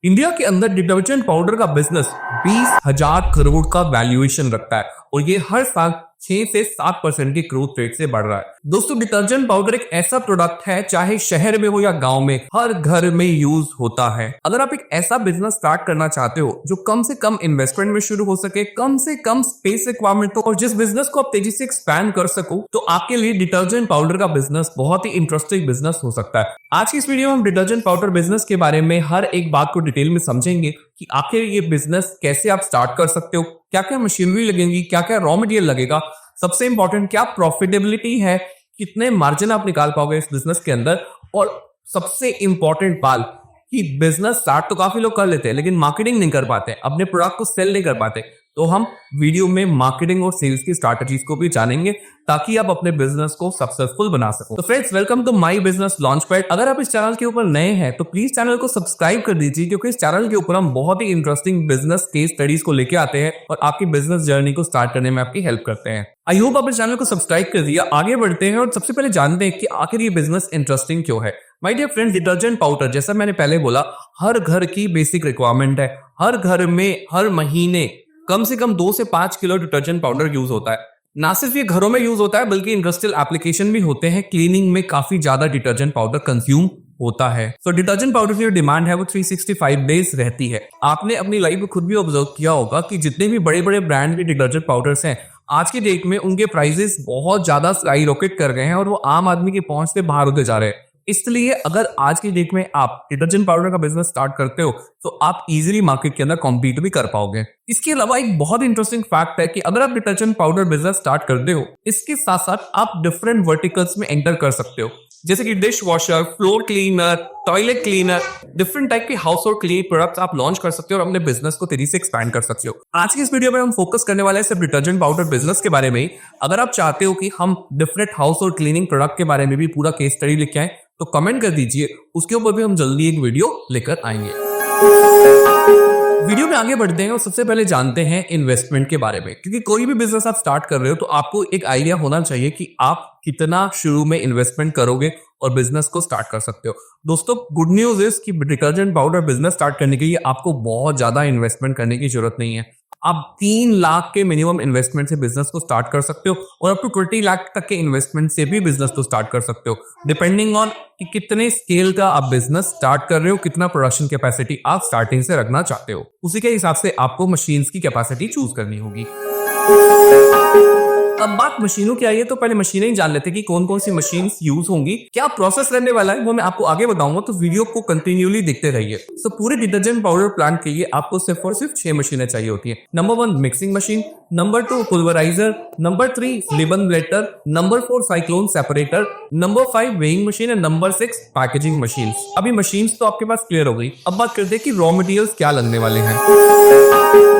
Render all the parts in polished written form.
India के अंदर detergent powder का बिजनेस 20,000 करोड़ का वैल्यूएशन रखता है और ये हर साल 6 से 7% की ग्रोथ रेट से बढ़ रहा है। दोस्तों, डिटर्जेंट पाउडर एक ऐसा प्रोडक्ट है, चाहे शहर में हो या गांव में, हर घर में यूज होता है। अगर आप एक ऐसा बिजनेस स्टार्ट करना चाहते हो जो कम से कम इन्वेस्टमेंट में शुरू हो सके, कम से कम स्पेस रिक्वायरमेंट हो और जिस बिजनेस को आप तेजी से एक्सपैंड कर सको, तो आपके लिए डिटर्जेंट पाउडर का बिजनेस बहुत ही इंटरेस्टिंग बिजनेस हो सकता है। आज की इस वीडियो में हम डिटर्जेंट पाउडर बिजनेस के बारे में हर एक बात को डिटेल में समझेंगे कि आखिर ये बिजनेस कैसे आप स्टार्ट कर सकते हो, क्या क्या मशीनरी लगेंगी, क्या क्या रॉ मटेरियल लगेगा, सबसे इंपॉर्टेंट क्या प्रॉफिटेबिलिटी है, कितने मार्जिन आप निकाल पाओगे इस बिजनेस के अंदर, और सबसे इंपॉर्टेंट बात कि बिजनेस स्टार्ट तो काफी लोग कर लेते हैं लेकिन मार्केटिंग नहीं कर पाते, अपने प्रोडक्ट को सेल नहीं कर पाते। तो हम वीडियो में मार्केटिंग और सेल्स की स्ट्रैटेजीज को भी जानेंगे ताकि आप अपने बिजनेस को सक्सेसफुल बना सको। तो friends, welcome to my business launch pad. अगर आप इस चैनल के ऊपर नए हैं तो प्लीज चैनल को सब्सक्राइब कर दीजिए, क्योंकि इस चैनल के ऊपर हम बहुत ही इंटरेस्टिंग बिजनेस केस स्टडीज को लेके आते हैं और आपकी बिजनेस जर्नी को स्टार्ट करने में आपकी हेल्प करते हैं। आई होप आप इस चैनल को सब्सक्राइब कर दिया। आगे बढ़ते हैं और सबसे पहले जानते हैं कि आखिर ये बिजनेस इंटरेस्टिंग क्यों है। My dear friend, detergent powder, जैसा मैंने पहले बोला, हर घर की बेसिक रिक्वायरमेंट है। हर घर में हर महीने कम से कम 2 से 5 किलो डिटर्जेंट पाउडर यूज होता है। ना सिर्फ ये घरों में यूज होता है बल्कि इंडस्ट्रियल एप्लीकेशन भी होते हैं। क्लीनिंग में काफी ज्यादा डिटर्जेंट पाउडर कंज्यूम होता है। तो डिटर्जेंट पाउडर की जो डिमांड है वो 365 डेज रहती है। आपने अपनी लाइफ में खुद भी ऑब्जर्व किया होगा कि जितने भी बड़े बड़े ब्रांड के डिटर्जेंट पाउडर्स हैं, आज की डेट में उनके प्राइसेस बहुत ज्यादा स्काई रॉकेट कर गए हैं और वो आम आदमी के पहुंच से बाहर होते जा रहे हैं। इसलिए अगर आज की डेट में आप डिटर्जेंट पाउडर का बिजनेस स्टार्ट करते हो तो आप इजीली मार्केट के अंदर कॉम्पीट भी कर पाओगे। इसके अलावा एक बहुत इंटरेस्टिंग फैक्ट है कि अगर आप डिटर्जेंट पाउडर बिजनेस स्टार्ट करते हो, इसके साथ साथ आप डिफरेंट वर्टिकल्स में एंटर कर सकते हो, जैसे कि dish washer, floor cleaner, toilet cleaner, different type के हाउस होल्ड क्लीन प्रोडक्ट्स आप लॉन्च कर सकते हो और अपने बिजनेस को तेजी से एक्सपैंड कर सकते हो। आज की इस वीडियो में हम फोकस करने वाले हैं सिर्फ डिटर्जेंट पाउडर बिजनेस के बारे में ही। अगर आप चाहते हो कि हम different house hold cleaning product के बारे में भी पूरा केस स्टडी लेके आए तो कमेंट कर दीजिए, उसके ऊपर भी हम जल्दी एक वीडियो लेकर आएंगे। वीडियो में आगे बढ़ते हैं और सबसे पहले जानते हैं इन्वेस्टमेंट के बारे में, क्योंकि कोई भी बिजनेस आप स्टार्ट कर रहे हो तो आपको एक आइडिया होना चाहिए कि आप कितना शुरू में इन्वेस्टमेंट करोगे और बिजनेस को स्टार्ट कर सकते हो। दोस्तों, गुड न्यूज इज कि डिटर्जेंट पाउडर बिजनेस स्टार्ट करने के लिए आपको बहुत ज्यादा इन्वेस्टमेंट करने की जरूरत नहीं है। आप 3 लाख के मिनिमम इन्वेस्टमेंट से बिजनेस को स्टार्ट कर सकते हो और अप टू 20 लाख तक के इन्वेस्टमेंट से भी बिजनेस को स्टार्ट कर सकते हो, डिपेंडिंग ऑन कि कितने स्केल का आप बिजनेस स्टार्ट कर रहे हो, कितना प्रोडक्शन कैपेसिटी आप स्टार्टिंग से रखना चाहते हो। उसी के हिसाब से आपको मशीन्स की कैपेसिटी चूज करनी होगी। अब बात मशीनों की आई है तो पहले मशीनें ही जान लेते हैं कि कौन कौन सी मशीन्स यूज होंगी, क्या प्रोसेस रहने वाला है वो मैं आपको आगे बताऊंगा, तो वीडियो को कंटिन्यूली देखते रहिए। तो पूरे डिटर्जेंट पाउडर प्लांट के लिए आपको सिर्फ और सिर्फ 6 मशीनें चाहिए होती है। Number 1 mixing machine, number 2 pulveriser, number 3 ribbon blender, number 4 cyclone separator, number 5 weighing machine और नंबर 6 पैकेजिंग मशीन। अभी मशीन्स तो आपके पास क्लियर हो गई। अब बात करते हैं कि रॉ मटेरियल्स क्या लगने वाले हैं।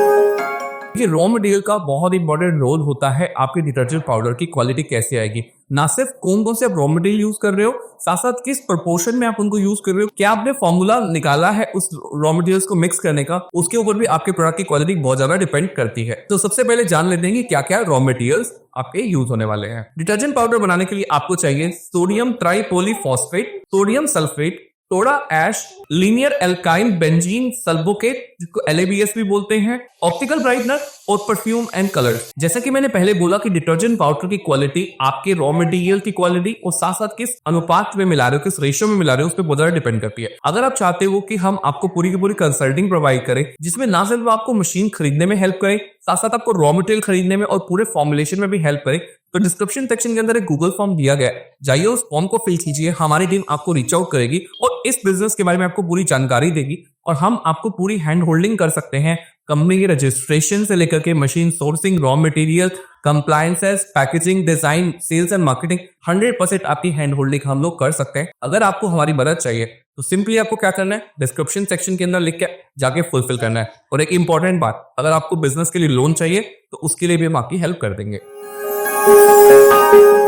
ये रॉ मटेरियल का बहुत इंपॉर्टेंट रोल होता है आपके डिटर्जेंट पाउडर की क्वालिटी कैसे आएगी। ना सिर्फ कौन कौन से आप रॉ मटेरियल यूज कर रहे हो, साथ साथ किस प्रोपोर्शन में आप उनको यूज कर रहे हो, क्या आपने फॉर्मूला निकाला है उस रॉ मटेरियल्स को मिक्स करने का, उसके ऊपर भी आपके प्रोडक्ट की क्वालिटी बहुत ज्यादा डिपेंड करती है। तो सबसे पहले जान लेते हैं कि क्या क्या रॉ मटेरियल्स आपके यूज होने वाले हैं। डिटर्जेंट पाउडर बनाने के लिए आपको चाहिए sodium tripolyphosphate, sodium sulphate, soda ash, linear alkyne benzene sulphonate जिसको LABS भी बोलते हैं, ऑप्टिकल ब्राइटनर और परफ्यूम एंड कलर। जैसा कि मैंने पहले बोला कि डिटर्जेंट पाउडर की क्वालिटी आपके रॉ मटेरियल की क्वालिटी और साथ साथ किस अनुपात में मिला रहे हो, किस रेशियो में मिला रहे हो, उस पर बहुत ज्यादा डिपेंड करती है। अगर आप चाहते हो कि हम आपको पूरी की पूरी कंसल्टिंग प्रोवाइड करें जिसमें ना सिर्फ आपको मशीन खरीदने में हेल्प करें, साथ साथ आपको रॉ मटेरियल खरीदने में और पूरे फॉर्मुलेशन में भी हेल्प करें, तो डिस्क्रिप्शन सेक्शन के अंदर एक गूगल फॉर्म दिया गया है, जाइए उस फॉर्म को फिल कीजिए। हमारी टीम आपको रीच आउट करेगी और इस बिजनेस के बारे में आपको पूरी जानकारी देगी और हम आपको पूरी हैंड होल्डिंग कर सकते हैं, कंपनी के रजिस्ट्रेशन से लेकर के machine sourcing, raw material, compliances, packaging, design, sales and marketing, 100% आपकी हैंड होल्डिंग हम लोग कर सकते हैं। अगर आपको हमारी मदद चाहिए तो सिंपली आपको क्या करना है, डिस्क्रिप्शन सेक्शन के अंदर लिख के जाके फुलफिल करना है। और एक इंपॉर्टेंट बात, अगर आपको बिजनेस के लिए लोन चाहिए तो उसके लिए भी हम आपकी हेल्प कर देंगे।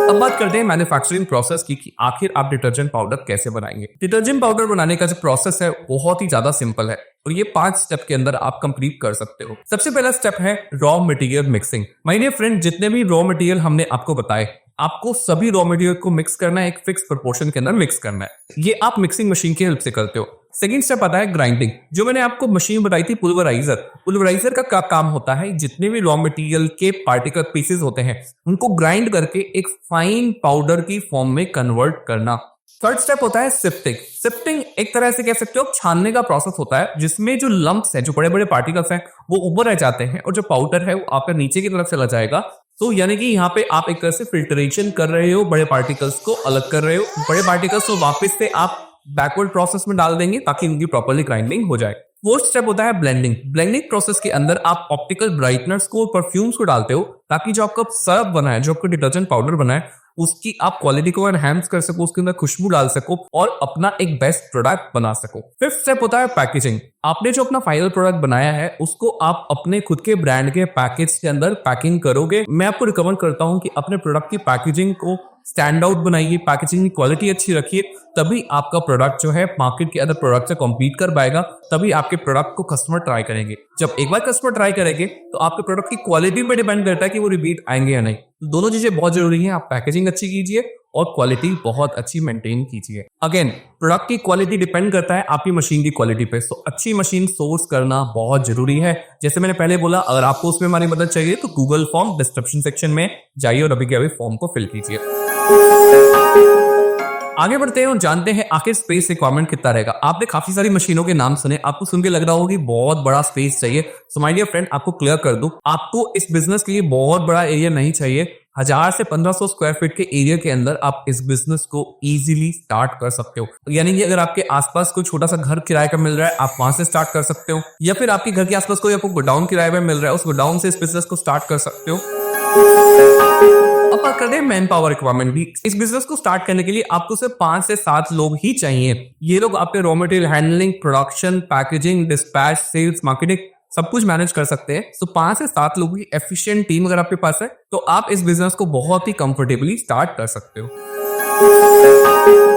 अब बात करते हैं मैन्युफैक्चरिंग प्रोसेस की कि आखिर आप डिटर्जेंट पाउडर कैसे बनाएंगे। डिटर्जेंट पाउडर बनाने का जो प्रोसेस है बहुत ही ज्यादा सिंपल है और ये 5 स्टेप के अंदर आप कंप्लीट कर सकते हो। सबसे पहला स्टेप है raw material mixing. My dear friend, जितने भी रॉ मटेरियल हमने आपको बताए, आपको सभी रॉ मटेरियल को मिक्स करना है, एक फिक्स प्रोपोर्शन के अंदर मिक्स करना है। ये आप मिक्सिंग मशीन की हेल्प से करते हो। सेकंड स्टेप आता है ग्राइंडिंग। जो मैंने आपको मशीन बताई थी पुलवराइजर का क्या काम होता है, जितने भी रॉ मटेरियल के पार्टिकल पीसेस होते हैं उनको ग्राइंड करके एक फाइन पाउडर की फॉर्म में कन्वर्ट करना। थर्ड स्टेप होता है सिफ्टिंग। सिफ्टिंग एक तरह से कह सकते हो छानने का प्रोसेस होता है, जिसमें जो लंप्स है, जो बड़े बड़े पार्टिकल्स हैं, वो ऊपर रह जाते हैं और जो पाउडर है वो आपका नीचे की तरफ चला जाएगा। तो यानी कि यहाँ पे आप एक तरह से फिल्ट्रेशन कर रहे हो, बड़े पार्टिकल्स को अलग कर रहे हो, बड़े पार्टिकल्स को वापस से आप बैकवर्ड प्रोसेस में डाल देंगे ताकि उनकी प्रॉपर्ली ग्राइंडिंग हो जाए। फोर्थ स्टेप होता है ब्लेंडिंग। ब्लेंडिंग प्रोसेस के अंदर आप ऑप्टिकल ब्राइटनर्स को, परफ्यूम्स को डालते हो ताकि जो आपका सर्फ बना है, जो आपका डिटर्जेंट पाउडर बना है, उसकी आप क्वालिटी को एनहांस कर सको, उसके अंदर खुशबू डाल सको और अपना एक बेस्ट प्रोडक्ट बना सको। फिफ्थ स्टेप होता है पैकेजिंग। आपने जो अपना फाइनल प्रोडक्ट बनाया है उसको आप अपने खुद के ब्रांड के पैकेज के अंदर पैकिंग करोगे। मैं आपको रिकमेंड करता हूं कि अपने प्रोडक्ट की पैकेजिंग को स्टैंड आउट बनाइए, पैकेजिंग की क्वालिटी अच्छी रखिए, तभी आपका प्रोडक्ट जो है मार्केट के अदर प्रोडक्ट से कॉम्पीट कर पाएगा, तभी आपके प्रोडक्ट को कस्टमर ट्राई करेंगे। जब एक बार कस्टमर ट्राई करेंगे तो आपके प्रोडक्ट की क्वालिटी पे डिपेंड करता है कि वो रिपीट आएंगे या नहीं। तो दोनों चीजें बहुत जरूरी है। आप पैकेजिंग अच्छी कीजिए और क्वालिटी बहुत अच्छी मेंटेन कीजिए। अगेन, प्रोडक्ट की क्वालिटी डिपेंड करता है आपकी मशीन की क्वालिटी पे। तो अच्छी मशीन सोर्स करना बहुत जरूरी है। जैसे मैंने पहले बोला, अगर आपको उसमें हमारी मदद चाहिए तो गूगल फॉर्म डिस्क्रिप्शन सेक्शन में जाइए और अभी के अभी फॉर्म को फिल कीजिए। आगे बढ़ते हैं और जानते हैं आखिर स्पेस रिक्वायरमेंट कितना रहेगा। आपने काफी सारी मशीनों के नाम सुने, आपको सुन के लग रहा होगा कि बहुत बड़ा स्पेस चाहिए। सो माय डियर फ्रेंड, आपको क्लियर कर दूं, आपको इस बिजनेस के लिए बहुत बड़ा एरिया नहीं चाहिए। 1000 से 1500 स्क्वायर फीट के एरिया के अंदर आप इस बिजनेस को इजीली स्टार्ट कर सकते हो। यानी कि अगर आपके आसपास कोई छोटा सा घर किराए का मिल रहा है, आप वहां से स्टार्ट कर सकते हो, या फिर आपके घर के आसपास कोई आपको गोडाउन किराए पे मिल रहा है, उस गोडाउन से इस बिजनेस को स्टार्ट कर सकते हो। अब बात करते हैं मैन पावर रिक्वायरमेंट भी। इस बिजनेस को स्टार्ट करने के लिए आपको सिर्फ 5 से 7 लोग ही चाहिए। ये लोग आपके raw material handling, production, packaging, dispatch, sales, marketing सब कुछ मैनेज कर सकते हैं। तो 5 से 7 लोगों की एफिशिएंट टीम अगर आपके पास है तो आप इस बिजनेस को बहुत ही कंफर्टेबली स्टार्ट कर सकते हो।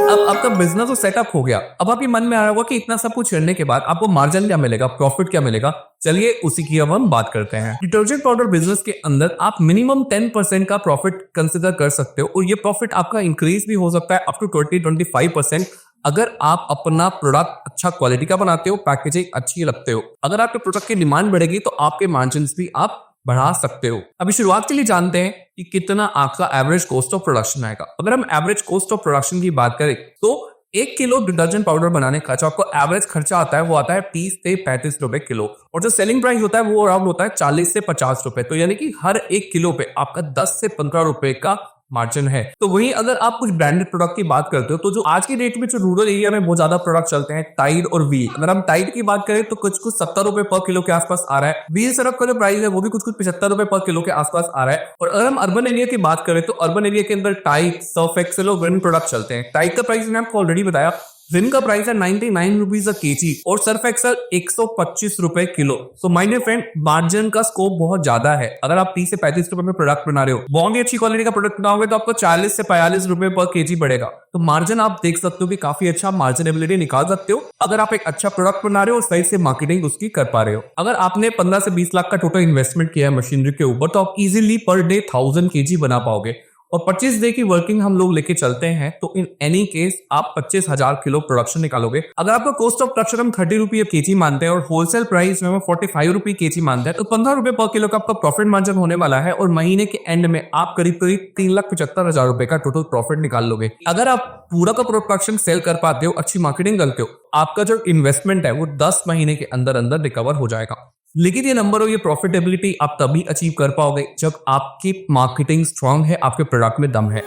अब आपका बिजनेस तो सेटअप हो गया। अब आपके मन में आ रहा होगा कि इतना सब कुछ करने के बाद आपको मार्जिन क्या मिलेगा, प्रॉफिट क्या मिलेगा। चलिए उसी की अब हम बात करते हैं। डिटर्जेंट पाउडर बिजनेस के अंदर आप मिनिमम 10% का प्रॉफिट कंसिडर कर सकते हो और ये प्रॉफिट आपका इंक्रीज भी हो सकता है अप टू 20-25% अगर आप अपना प्रोडक्ट अच्छा क्वालिटी का बनाते हो, पैकेजिंग अच्छी रखते हो। अगर आपके प्रोडक्ट की डिमांड बढ़ेगी तो आपके मार्जिन भी आप बढ़ा सकते हो। अभी शुरुआत के लिए जानते हैं कि कितना आपका एवरेज कॉस्ट ऑफ प्रोडक्शन आएगा। अगर हम एवरेज कॉस्ट ऑफ प्रोडक्शन की बात करें तो 1 किलो डिटर्जेंट पाउडर बनाने का जो आपको एवरेज खर्चा आता है वो आता है 30 से 35 रुपए किलो, और जो सेलिंग प्राइस होता है वो अराउंड होता है 40 से 50 रुपए। तो यानी कि हर 1 किलो पे आपका 10 से 15 रुपए का मार्जिन है। तो वहीं अगर आप कुछ ब्रांडेड प्रोडक्ट की बात करते हो तो जो आज की डेट में जो रूरल एरिया में बहुत ज्यादा प्रोडक्ट चलते हैं, टाइड और व्हील। अगर हम टाइड की बात करें तो कुछ 70 रुपए पर किलो के आसपास आ रहा है। व्हील सिरप का जो प्राइस है वो भी कुछ 75 रुपए पर किलो के आसपास आ रहा है। और अगर हम अर्बन एरिया की बात करें तो अर्बन एरिया के अंदर टाइड, सर्फ एक्सेल और विन प्रोडक्ट चलते हैं। टाइड का प्राइस मैंने आपको ऑलरेडी बताया, विन का प्राइस है 99 रुपीज अ केजी और सर्फ एक्सेल 125 रुपए kilo. So my dear friend, margin का स्कोप बहुत ज्यादा है। अगर आप 30 से 35 रुपए में प्रोडक्ट बना रहे हो, बहुत ही अच्छी क्वालिटी का प्रोडक्ट बनाओगे तो आपको 40 से 45 रुपए पर केजी बढ़ेगा। तो मार्जिन आप देख सकते हो कि काफी अच्छा मार्जिनेबिलिटी निकाल सकते हो अगर आप एक अच्छा प्रोडक्ट बना रहे हो और सही से मार्केटिंग उसकी कर पा रहे हो। अगर आपने 15 से 20 लाख का टोटल इन्वेस्टमेंट किया है मशीनरी के ऊपर तो आप इजीली पर डे 1000 केजी बना पाओगे। और 25 डे की वर्किंग हम लोग लेके चलते हैं तो इन एनी केस आप 25,000 किलो प्रोडक्शन निकालोगे। अगर आपका कॉस्ट ऑफ प्रोडक्शन हम 30 रुपये केजी मानते हैं और होलसेल प्राइस में 45 रुपये केजी मानते हैं तो 15 रुपए पर किलो का आपका प्रॉफिट मार्जिन होने वाला है और महीने के एंड में आप करीब 3,75,000 रुपए का टोटल प्रॉफिट निकाल लोगे। अगर आप पूरा का प्रोडक्शन सेल कर पाते हो, अच्छी मार्केटिंग करते हो, आपका जो इन्वेस्टमेंट है वो 10 महीने के अंदर अंदर रिकवर हो जाएगा। लेकिन ये नंबर और ये प्रॉफिटेबिलिटी आप तभी अचीव कर पाओगे जब आपकी मार्केटिंग स्ट्रांग है, आपके प्रोडक्ट में दम है।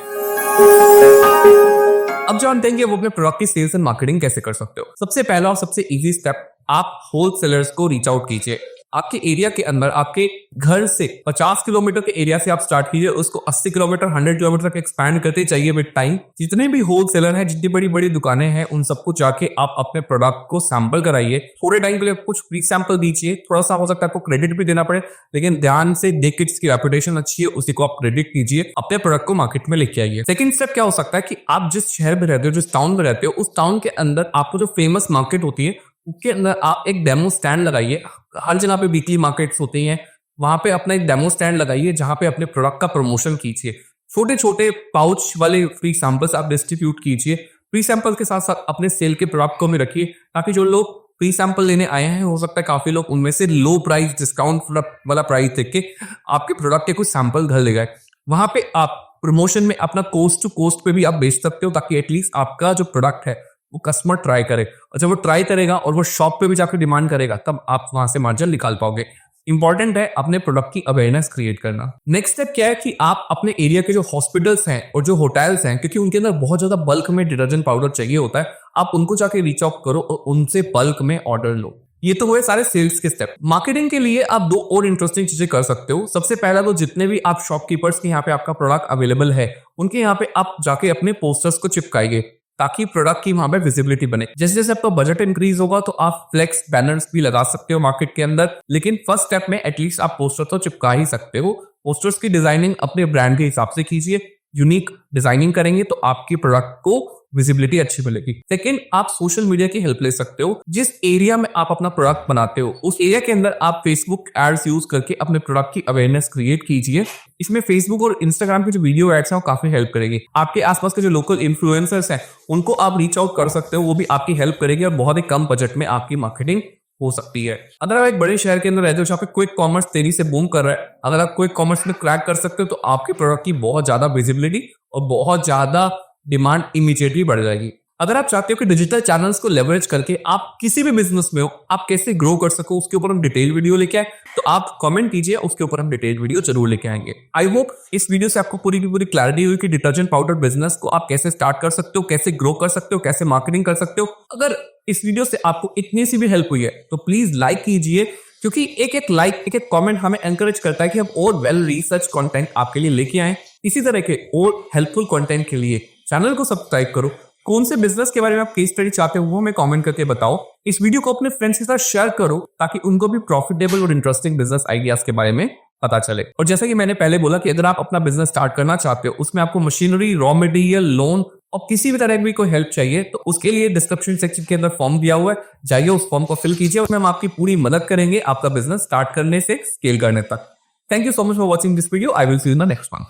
अब जानते हैं कि वो अपने प्रोडक्ट की सेल्स एंड मार्केटिंग कैसे कर सकते हो। सबसे पहला और सबसे इजी स्टेप, आप होलसेलर्स को रीच आउट कीजिए। आपके एरिया के अंदर, आपके घर से 50 किलोमीटर के एरिया से आप स्टार्ट कीजिए, उसको 80 किलोमीटर 100 किलोमीटर तक एक्सपैंड करते चाहिए विद टाइम। जितने भी होलसेलर हैं, जितनी बड़ी बड़ी दुकानें हैं, उन सबको जाके आप अपने प्रोडक्ट को सैंपल कराइए। थोड़े टाइम के लिए कुछ फ्री सैंपल दीजिए, थोड़ा सा हो सकता है आपको क्रेडिट भी देना पड़े, लेकिन ध्यान से देख के जिसकी रेपुटेशन अच्छी है उसी को आप क्रेडिट कीजिए, अपने प्रोडक्ट को मार्केट में लेके आइए। सेकंड स्टेप क्या हो सकता है कि आप जिस शहर में रहते हो, जिस टाउन में रहते हो, उस टाउन के अंदर आपको जो फेमस मार्केट होती है उसके अंदर आप एक डेमो स्टैंड लगाइए। हर जगह पे वीकली मार्केट्स होती हैं, वहां पे अपना एक डेमो स्टैंड लगाइए जहां पे अपने प्रोडक्ट का प्रमोशन कीजिए। छोटे छोटे पाउच वाले फ्री सैंपल्स आप डिस्ट्रीब्यूट कीजिए प्री सैंपल के साथ साथ अपने सेल के प्रोडक्ट को भी रखिए, ताकि जो लोग प्री सैंपल लेने आए हैं, हो सकता है काफी लोग उनमें से लो प्राइस डिस्काउंट वाला प्राइस देख के आपके प्रोडक्ट के कुछ सैंपल घर ले गए। वहां पे आप प्रमोशन में अपना कोस्ट टू कोस्ट पे भी आप बेच सकते हो, ताकि एटलीस्ट आपका जो प्रोडक्ट है वो कस्टमर ट्राई करे, और जब वो ट्राई करेगा और वो शॉप पे भी जाकर डिमांड करेगा, तब आप वहां से मार्जिन निकाल पाओगे। इंपॉर्टेंट है अपने प्रोडक्ट की अवेयरनेस क्रिएट करना। नेक्स्ट स्टेप क्या है कि आप अपने एरिया के जो हॉस्पिटल्स हैं और जो होटल्स हैं, क्योंकि उनके अंदर बहुत ज्यादा बल्क में डिटर्जेंट पाउडर चाहिए होता है, आप उनको जाके रीच आउट करो और उनसे बल्क में ऑर्डर लो। ये तो हुए सारे सेल्स के स्टेप। मार्केटिंग के लिए आप दो और इंटरेस्टिंग चीजें कर सकते हो। सबसे पहला तो जितने भी आप शॉपकीपर्स के यहाँ पे आपका प्रोडक्ट अवेलेबल है, उनके यहाँ पे आप जाके अपने पोस्टर्स को चिपकाइए, ताकि प्रोडक्ट की वहां पे विजिबिलिटी बने। जैसे जैसे आपका बजट इंक्रीज होगा तो आप फ्लेक्स बैनर्स भी लगा सकते हो मार्केट के अंदर, लेकिन फर्स्ट स्टेप में एटलीस्ट आप पोस्टर तो चिपका ही सकते हो। पोस्टर्स की डिजाइनिंग अपने ब्रांड के हिसाब से कीजिए, यूनिक डिजाइनिंग करेंगे तो आपकी प्रोडक्ट को विजिबिलिटी अच्छी मिलेगी। सेकंड, आप सोशल मीडिया की हेल्प ले सकते हो। जिस एरिया में आप अपना प्रोडक्ट बनाते हो, उस एरिया के अंदर आप फेसबुक एड्स यूज करके अपने प्रोडक्ट की अवेयरनेस क्रिएट कीजिए। इसमें फेसबुक और इंस्टाग्राम की जो वीडियो एड्स हैं वो काफी हेल्प करेगी। आपके आसपास के जो लोकल इन्फ्लुएंसर्स हैं उनको आप रीच आउट कर सकते हो, वो भी आपकी हेल्प करेगी और बहुत ही कम बजट में आपकी मार्केटिंग हो सकती है। अगर आप एक बड़े शहर के अंदर रहते हो जहाँ पे क्विक कॉमर्स तेजी से बूम कर रहा है, अगर आप क्विक कॉमर्स में क्रैक कर सकते हो तो आपके प्रोडक्ट की बहुत ज्यादा विजिबिलिटी और बहुत ज्यादा डिमांड इमीडिएटली बढ़ जाएगी। अगर आप चाहते हो कि डिजिटल चैनल्स को लेवरेज करके आप किसी भी बिजनेस में हो आप कैसे ग्रो कर सको, उसके ऊपर हम डिटेल वीडियो लेके आए, तो आप कमेंट कीजिए, उसके ऊपर हम डिटेल वीडियो जरूर लेके आएंगे। आई होप इस वीडियो से आपको पूरी की पूरी क्लैरिटी हुई कि डिटर्जेंट पाउडर बिजनेस को आप कैसे स्टार्ट कर सकते हो, कैसे ग्रो कर सकते हो, कैसे मार्केटिंग कर सकते हो। अगर इस वीडियो से आपको इतनी सी भी हेल्प हुई है तो प्लीज लाइक कीजिए, क्योंकि एक एक लाइक, एक एक कमेंट हमें एनकरेज करता है कि हम और वेल रिसर्च कंटेंट आपके लिए लेके आए। इसी तरह के और हेल्पफुल कंटेंट के लिए चैनल को सब्सक्राइब करो। कौन से बिजनेस के बारे में आप केस स्टडी चाहते हो वो हमें कमेंट करके बताओ। इस वीडियो को अपने फ्रेंड्स के साथ शेयर करो, ताकि उनको भी प्रॉफिटेबल और इंटरेस्टिंग बिजनेस आइडियाज के बारे में पता चले। और जैसा कि मैंने पहले बोला कि अगर आप अपना बिजनेस स्टार्ट करना चाहते हो, उसमें आपको मशीनरी, रॉ मटेरियल, लोन और किसी भी तरह की कोई हेल्प चाहिए, तो उसके लिए डिस्क्रिप्शन सेक्शन के अंदर फॉर्म दिया हुआ है, जाइए उस फॉर्म को फिल कीजिए, उसमें हम आपकी पूरी मदद करेंगे आपका बिजनेस स्टार्ट करने से स्केल करने तक। Thank you so much for watching this video. I will see you in the next one.